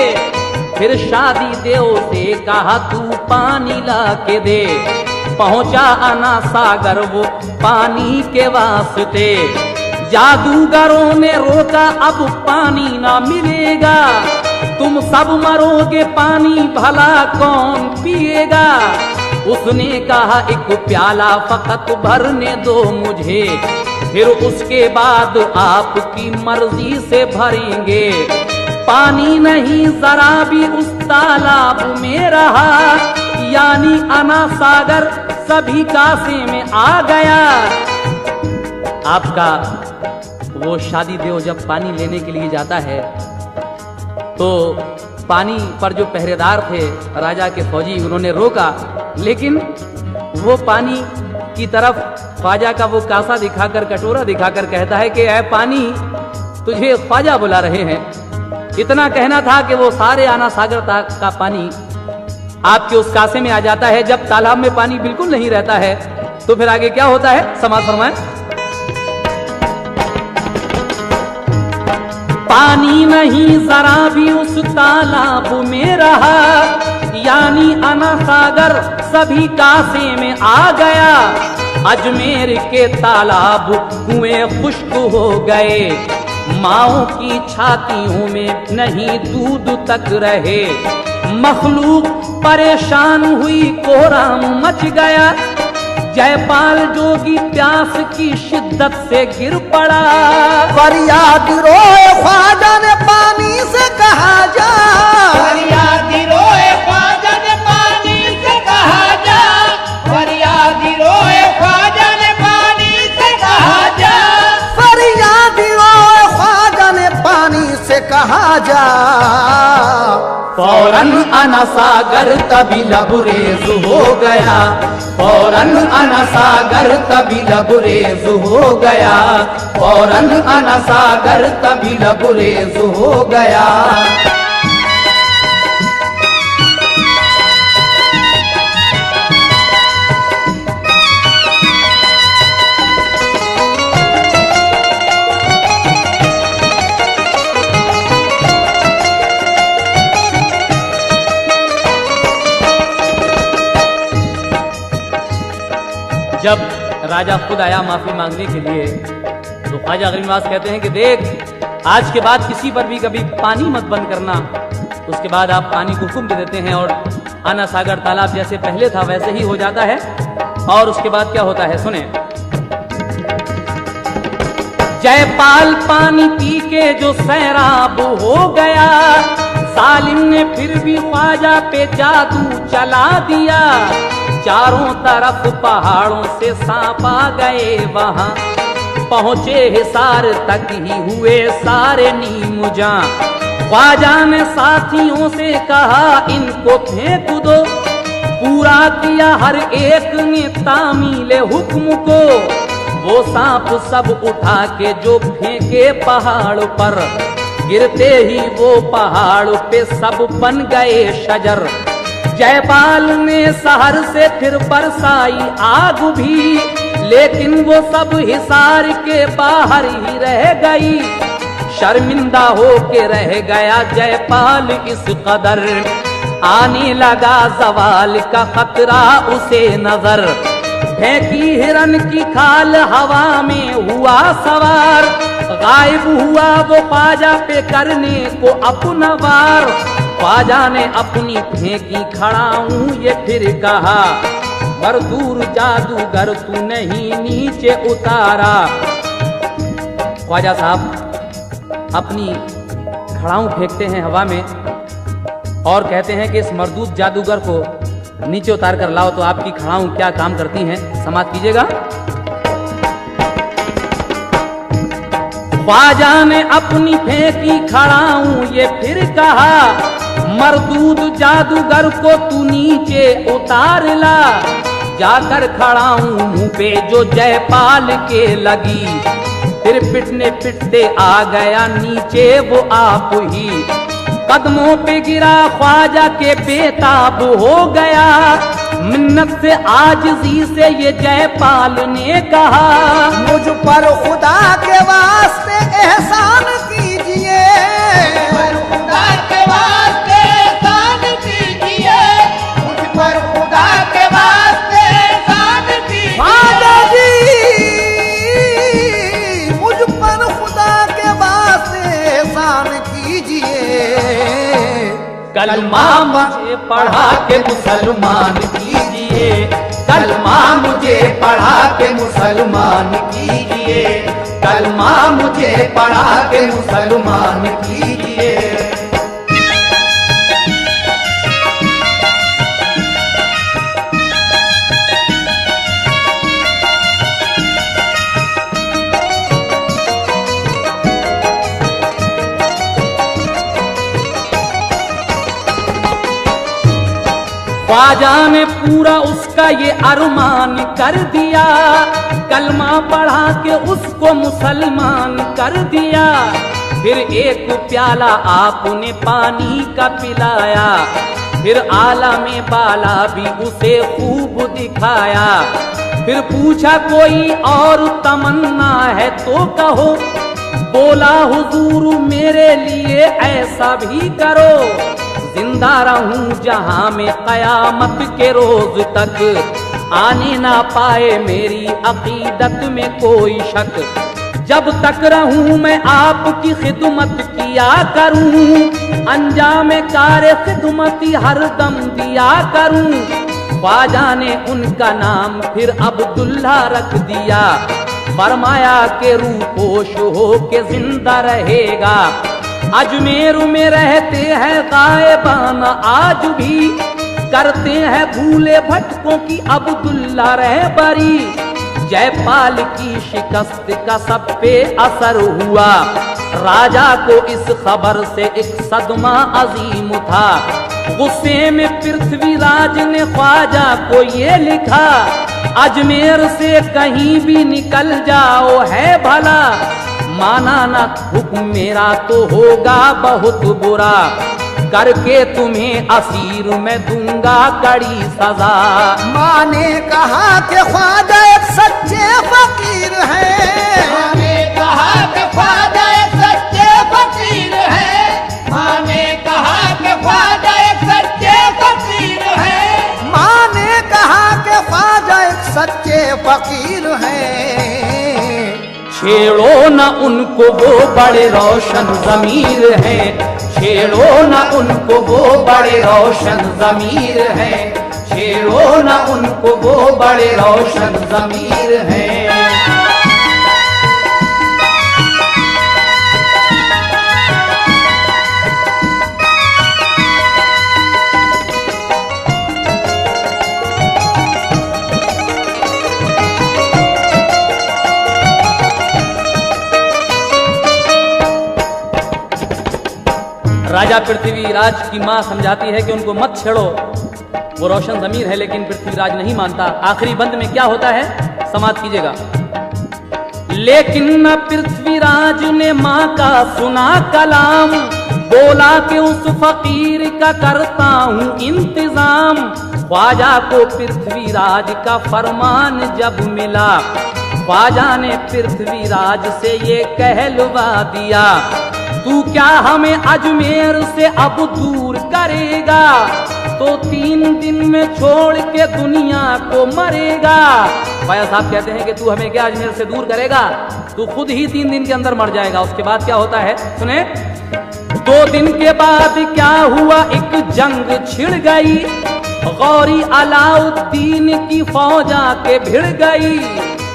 फिर शादी देव से कहा तू पानी ला के दे, पहुंचा आना सागर वो पानी के वास्ते। जादूगरों ने रोका अब पानी ना मिलेगा, तुम सब मरोगे पानी भला कौन पिएगा। उसने कहा एक प्याला फकत भरने दो मुझे, फिर उसके बाद आपकी मर्जी से भरेंगे। पानी नहीं जरा भी उस तालाब में रहा, यानी अना सागर सभी कासे में आ गया। आपका वो शादी देव जब पानी लेने के लिए जाता है तो पानी पर जो पहरेदार थे राजा के फौजी, उन्होंने रोका, लेकिन वो पानी की तरफ ख्वाजा का वो कासा दिखाकर, कटोरा दिखाकर कहता है कि ऐ पानी, तुझे ख्वाजा बुला रहे हैं। इतना कहना था कि वो सारे आना सागर का पानी आपके उस कासे में आ जाता है। जब तालाब में पानी बिल्कुल नहीं रहता है तो फिर आगे क्या होता है, समाप्त फरमाएं। पानी नहीं जरा भी उस तालाब में रहा, यानी अना सागर सभी कासे में आ गया। अजमेर के तालाब कुएं खुश्क हो गए, माओ की छातियों में नहीं दूध तक रहे। मखलूक परेशान हुई, कोहराम मच गया। जयपाल जोगी प्यास की शिद्दत से गिर पड़ा। फरियाद रोए ख्वाजा ने पानी से कहा जा, फरियादी रोए ख्वाजा ने पानी से कहा जा, फरियादी रोए ख्वाजा ने पानी से कहा जा, फरियाद रोए ख्वाजा ने पानी से कहा जा। फौरन अना सागर तभी लबरेज हो गया, फौरन अना सागर तभी लबरेज हो गया, फौरन अना सागर तभी लबरेज हो गया। जब राजा खुद आया माफी मांगने के लिए तो ख्वाजा गरीब नवाज कहते हैं कि देख, आज के बाद किसी पर भी कभी पानी मत बंद करना। उसके बाद आप पानी को हुक्म दे देते हैं और आना सागर तालाब जैसे पहले था वैसे ही हो जाता है। और उसके बाद क्या होता है सुने। जयपाल पानी पी के जो सैराब हो गया, सालिम ने फिर भी ख्वाजा पे जादू चला दिया। चारों तरफ पहाड़ों से सांप आ गए, वहां पहुंचे हिसार तक ही हुए सारे नीमुजा। ख्वाजा ने साथियों से कहा इनको फेंक दो, पूरा किया हर एक ने तामीले हुक्म को। वो सांप सब उठा के जो फेंके पहाड़ पर, गिरते ही वो पहाड़ पे सब बन गए शजर। जयपाल ने शहर से फिर बरसाई आग भी, लेकिन वो सब हिसार के बाहर ही रह गई। शर्मिंदा हो के रह गया जयपाल इस कदर, आने लगा जवाल का खतरा उसे नजर। फेंकी हिरन की खाल हवा में हुआ सवार, गायब हुआ वो ख्वाजा पे करने को अपना वार। ख्वाजा ने अपनी फेंकी खड़ा हूं ये फिर कहा, मरदूर जादूगर तू नहीं नीचे उतारा। ख्वाजा साहब अपनी खड़ाऊ फेंकते हैं हवा में और कहते हैं कि इस मरदूत जादूगर को नीचे उतार कर लाओ। तो आपकी खड़ाऊ क्या काम करती हैं, समाप्त कीजिएगा। ख्वाजा ने अपनी फेंकी खड़ाऊ ये फिर कहा, मरदूद जादूगर को तू नीचे उतार ला। जाकर खड़ाऊ मुंह पे जो जयपाल के लगी, फिर पिटने पिटते आ गया नीचे वो आप ही। कदमों पे गिरा ख्वाजा के बेताब हो गया, मिन्नत से आजिज़ी से ये जयपाल ने कहा, मुझ पर खुदा के वास्ते एहसान कीजिए, पर खुदा के वास्ते एहसान कीजिए, मुझ पर खुदा के वास्ते एहसान कीजिए। ख्वाजा जी मुझ पर खुदा के वास्ते एहसान कीजिए। कलमा मुझे पढ़ा के मुसलमान कीजिए, कलमा मुझे पढ़ा के मुसलमान कीजिए, कलमा मुझे पढ़ा के मुसलमान कीजिए। ख्वाजा ने पूरा उसका ये अरमान कर दिया, कलमा पढ़ा के उसको मुसलमान कर दिया। फिर एक प्याला आपने पानी का पिलाया, फिर आला में बाला भी उसे खूब दिखाया। फिर पूछा कोई और तमन्ना है तो कहो, बोला हुजूर मेरे लिए ऐसा भी करो, जिंदा रहूं जहां में कयामत के रोज तक, आने ना पाए मेरी अकीदत में कोई शक। जब तक रहूं मैं आपकी खिदमत किया करूं, अंजाम कार खिदमती हर दम दिया करूं। ख्वाजा ने उनका नाम फिर अब्दुल्ला रख दिया, फरमाया के रूपोश हो के जिंदा रहेगा। अजमेर में रहते हैं गायबाना आज भी, करते हैं भूले भटकों की अब्दुल्ला रहबरी। जयपाल की शिकस्त का सब पे असर हुआ, राजा को इस खबर से एक सदमा अजीम था। गुस्से में पृथ्वीराज ने ख्वाजा को ये लिखा, अजमेर से कहीं भी निकल जाओ है भला, माना ना हुक्म मेरा तो होगा बहुत बुरा। करके तुम्हें असीर मैं दूंगा कड़ी सजा। माँ ने कहा कि ख्वाजा एक सच्चे फकीर है। माँ ने कहा कि ख्वाजा एक सच्चे फकीर है। माँ ने कहा कि ख्वाजा एक सच्चे फकीर है। माँ ने कहा कि ख्वाजा एक सच्चे फकीर है। छेड़ो न उनको वो बड़े रोशन ज़मीर हैं, छेड़ो न उनको वो बड़े रोशन ज़मीर हैं, छेड़ो न उनको वो बड़े रोशन ज़मीर हैं। राजा पृथ्वीराज की मां समझाती है कि उनको मत छेड़ो, वो रोशन ज़मीर है, लेकिन पृथ्वीराज नहीं मानता। आखिरी बंद में क्या होता है समाप्त कीजिएगा। लेकिन न पृथ्वीराज ने मां का सुना कलाम, बोला कि उस फकीर का करता हूं इंतजाम। ख्वाजा को पृथ्वीराज का फरमान जब मिला, ख्वाजा ने पृथ्वीराज से ये कहलवा दिया, तू क्या हमें अजमेर से अब दूर करेगा, तो 3 दिन में छोड़ के दुनिया को मरेगा। ख्वाजा साहब कहते हैं कि तू हमें क्या अजमेर से दूर करेगा, तू खुद ही 3 दिन के अंदर मर जाएगा। उसके बाद क्या होता है सुने। 2 दिन के बाद क्या हुआ, एक जंग छिड़ गई, गौरी अलाउद्दीन की फौज आके भिड़ गई।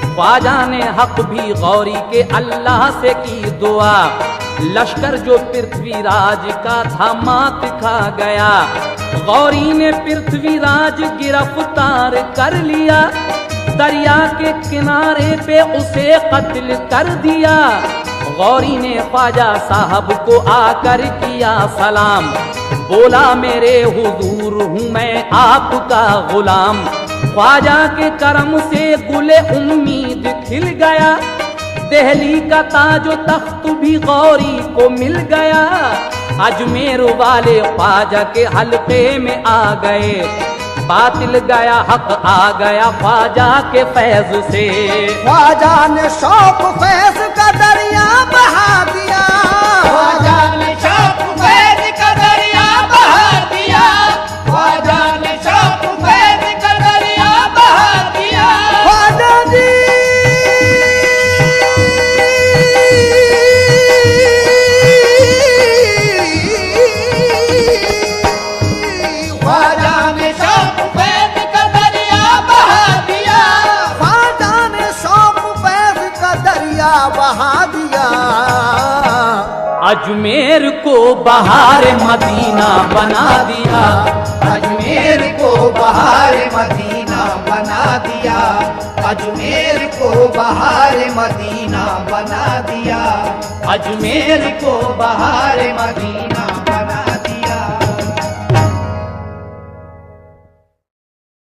ख्वाजा ने हक भी गौरी के अल्लाह से की दुआ, लश्कर जो पृथ्वीराज का था मात खा गया। गौरी ने पृथ्वीराज गिरफ्तार कर लिया, दरिया के किनारे पे उसे कत्ल कर दिया। गौरी ने ख्वाजा साहब को आकर किया सलाम, बोला मेरे हुजूर हूँ मैं आपका गुलाम। ख्वाजा के करम से गुले उम्मीद खिल गया, दिल्ली का ताजो तख्त भी गौरी को मिल गया। अजमेर वाले ख्वाजा के हल्के में आ गए, बातिल गया हक आ गया ख्वाजा के फैज से। ख्वाजा ने शौक फैज का दरिया बहा दिया, ख्वाजा ने शौक फैज का दरिया बहा दिया, ख्वाजा ने शौक फैज का दरिया बहा दिया। ख्वाजा जी ख्वाजा ने शौक फैज का दरिया बहा दिया, ख्वाजा ने शौक फैज का दरिया बहा दिया। अजमेर को बहार मदीना बना दिया, अजमेर को बहार मदीना बना दिया, अजमेर को बहार मदीना बना दिया, अजमेर को बहार मदीना